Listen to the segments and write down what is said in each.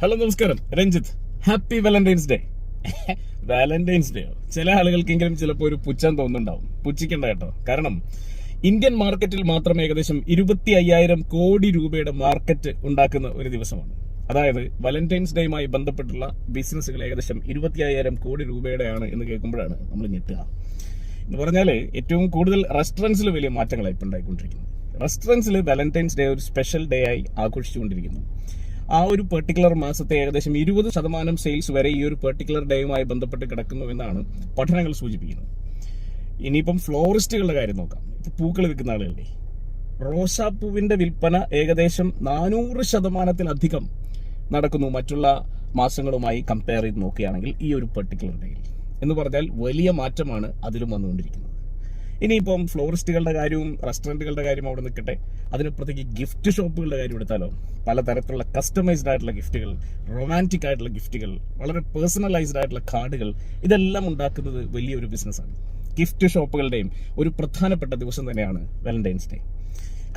Hello നമസ്കാരം, Ranjith. Happy Valentine's day. Valentine's day ചില ആളുകൾക്കെങ്കിലും ചിലപ്പോൾ ഒരു പുച്ഛം തോന്നുന്നുണ്ടാവും. പുച്ഛിക്കണ്ട കേട്ടോ. കാരണം ഇന്ത്യൻ മാർക്കറ്റിൽ മാത്രം ഏകദേശം 25,000 കോടി രൂപയുടെ മാർക്കറ്റ് ഉണ്ടാക്കുന്ന ഒരു ദിവസമാണ്. അതായത് വാലന്റൈൻസ് ഡേയുമായി ബന്ധപ്പെട്ടുള്ള ബിസിനസ്സുകൾ ഏകദേശം 25,000 കോടി രൂപയുടെയാണ് എന്ന് കേൾക്കുമ്പോഴാണ് നമ്മൾ ഞെട്ടുക. എന്ന് പറഞ്ഞാൽ ഏറ്റവും കൂടുതൽ റെസ്റ്റോറൻറ്റ്സിൽ വലിയ മാറ്റങ്ങളാണ് ഇപ്പം ഉണ്ടായിക്കൊണ്ടിരിക്കുന്നത്. റെസ്റ്റോറൻറ്റ്സിൽ വാലന്റൈൻസ് ഡേ ഒരു സ്പെഷ്യൽ ഡേ ആയി ആഘോഷിച്ചുകൊണ്ടിരിക്കുന്നു. ആ ഒരു പെർട്ടിക്കുലർ മാസത്തെ ഏകദേശം 20% സെയിൽസ് വരെ ഈ ഒരു പെർട്ടിക്കുലർ ഡേയുമായി ബന്ധപ്പെട്ട് കിടക്കുന്നു എന്നാണ് പഠനങ്ങൾ സൂചിപ്പിക്കുന്നത്. ഇനിയിപ്പം ഫ്ലോറിസ്റ്റുകളുടെ കാര്യം നോക്കാം. ഇപ്പൊ പൂക്കൾ വിൽക്കുന്ന ആളുകളുടെ റോസാപ്പൂവിന്റെ വിൽപ്പന ഏകദേശം 400% നടക്കുന്നു മറ്റുള്ള മാസങ്ങളുമായി കമ്പയർ ചെയ്ത് നോക്കുകയാണെങ്കിൽ ഈ ഒരു പെർട്ടിക്കുലർ ഡേയിൽ. എന്ന് പറഞ്ഞാൽ വലിയ മാറ്റമാണ് അതിലും വന്നുകൊണ്ടിരിക്കുന്നത്. ഇനിയിപ്പം ഫ്ലോറിസ്റ്റുകളുടെ കാര്യവും റെസ്റ്റോറൻറ്റുകളുടെ കാര്യം അവിടെ നിൽക്കട്ടെ, അതിനപ്പുറത്തേക്ക് ഗിഫ്റ്റ് ഷോപ്പുകളുടെ കാര്യം എടുത്താലോ, പലതരത്തിലുള്ള കസ്റ്റമൈസ്ഡ് ആയിട്ടുള്ള ഗിഫ്റ്റുകൾ, റൊമാൻറ്റിക് ആയിട്ടുള്ള ഗിഫ്റ്റുകൾ, വളരെ പേഴ്സണലൈസ്ഡ് ആയിട്ടുള്ള കാർഡുകൾ, ഇതെല്ലാം ഉണ്ടാക്കുന്നത് വലിയൊരു ബിസിനസ്സാണ്. ഗിഫ്റ്റ് ഷോപ്പുകളുടെയും ഒരു പ്രധാനപ്പെട്ട ദിവസം തന്നെയാണ് വാലന്റൈൻസ് ഡേ.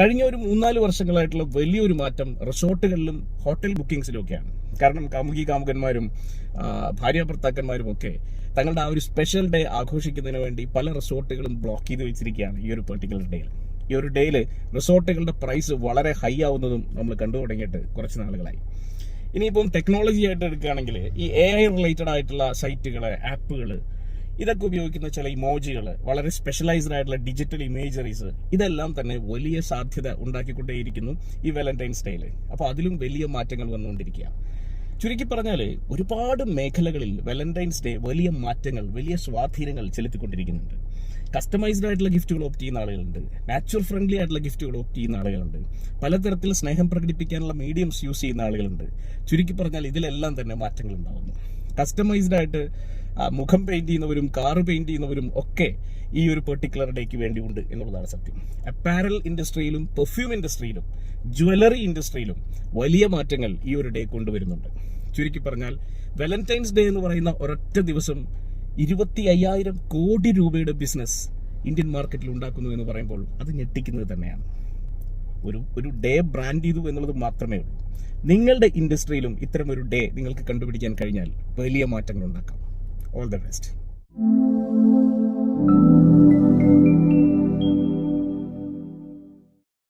കഴിഞ്ഞ ഒരു 3-4 വർഷങ്ങളായിട്ടുള്ള വലിയൊരു മാറ്റം റിസോർട്ടുകളിലും ഹോട്ടൽ ബുക്കിംഗ്സിലും ഒക്കെയാണ്. കാരണം കാമുകന്മാരും ഭാര്യാഭർത്താക്കന്മാരും ഒക്കെ തങ്ങളുടെ ആ ഒരു സ്പെഷ്യൽ ഡേ ആഘോഷിക്കുന്നതിന് വേണ്ടി പല റിസോർട്ടുകളും ബ്ലോക്ക് ചെയ്ത് വെച്ചിരിക്കുകയാണ് ഈ ഒരു പെർട്ടിക്കുലർ ഡേയിൽ. ഈ ഒരു ഡേയിൽ റിസോർട്ടുകളുടെ പ്രൈസ് വളരെ ഹൈ ആവുന്നതും നമ്മൾ കണ്ടു തുടങ്ങിയിട്ട് കുറച്ച് നാളുകളായി. ഇനിയിപ്പം ടെക്നോളജി ആയിട്ട് എടുക്കുകയാണെങ്കിൽ ഈ AI റിലേറ്റഡ് ആയിട്ടുള്ള സൈറ്റുകൾ, ആപ്പുകൾ, ഇതൊക്കെ ഉപയോഗിക്കുന്ന ചില ഇമോജികൾ, വളരെ സ്പെഷ്യലൈസ്ഡ് ആയിട്ടുള്ള ഡിജിറ്റൽ ഇമേജറീസ്, ഇതെല്ലാം തന്നെ വലിയ സാധ്യത ഉണ്ടാക്കിക്കൊണ്ടേയിരിക്കുന്നു ഈ വാലന്റൈൻസ് ഡേയിൽ. അപ്പോൾ അതിലും വലിയ മാറ്റങ്ങൾ വന്നുകൊണ്ടിരിക്കുകയാണ്. ചുരുക്കി പറഞ്ഞാൽ ഒരുപാട് മേഖലകളിൽ വാലന്റൈൻസ് ഡേ വലിയ മാറ്റങ്ങൾ, വലിയ സ്വാധീനങ്ങൾ ചെലുത്തിക്കൊണ്ടിരിക്കുന്നുണ്ട്. കസ്റ്റമൈസ്ഡ് ആയിട്ടുള്ള ഗിഫ്റ്റുകൾ ഓപ്റ്റ് ചെയ്യുന്ന ആളുകളുണ്ട്, നാച്ചുറൽ ഫ്രണ്ട്ലി ആയിട്ടുള്ള ഗിഫ്റ്റുകൾ ഓപ്റ്റ് ചെയ്യുന്ന ആളുകളുണ്ട്, പലതരത്തിൽ സ്നേഹം പ്രകടിപ്പിക്കാനുള്ള മീഡിയംസ് യൂസ് ചെയ്യുന്ന ആളുകളുണ്ട്. ചുരുക്കി പറഞ്ഞാൽ ഇതിലെല്ലാം തന്നെ മാറ്റങ്ങൾ ഉണ്ടാകുന്നു. കസ്റ്റമൈസ്ഡ് ആയിട്ട് മുഖം പെയിന്റ് ചെയ്യുന്നവരും കാറ് പെയിന്റ് ചെയ്യുന്നവരും ഒക്കെ ഈ ഒരു പെർട്ടിക്കുലർ ഡേക്ക് വേണ്ടി ഉണ്ട് എന്നുള്ളതാണ് സത്യം. അപ്പാരൽ ഇൻഡസ്ട്രിയിലും പെർഫ്യൂം ഇൻഡസ്ട്രിയിലും ജ്വല്ലറി ഇൻഡസ്ട്രിയിലും വലിയ മാറ്റങ്ങൾ ഈ ഒരു ഡേ കൊണ്ടുവരുന്നുണ്ട്. ചുരുക്കി പറഞ്ഞാൽ വാലന്റൈൻസ് ഡേ എന്ന് പറയുന്ന ഒരൊറ്റ ദിവസം 25,000 കോടി രൂപയുടെ ബിസിനസ് ഇന്ത്യൻ മാർക്കറ്റിൽ ഉണ്ടാക്കുന്നു എന്ന് പറയുമ്പോൾ അത് ഞെട്ടിക്കുന്നത് തന്നെയാണ്. ഒരു ഡേ ബ്രാൻഡ് ചെയ്തു എന്നുള്ളത് മാത്രമേ ഉള്ളൂ. നിങ്ങളുടെ ഇൻഡസ്ട്രിയിലും ഇത്തരം ഒരു ഡേ നിങ്ങൾക്ക് കണ്ടുപിടിക്കാൻ കഴിഞ്ഞാൽ വലിയ മാറ്റങ്ങൾ ഉണ്ടാക്കാം. All the best.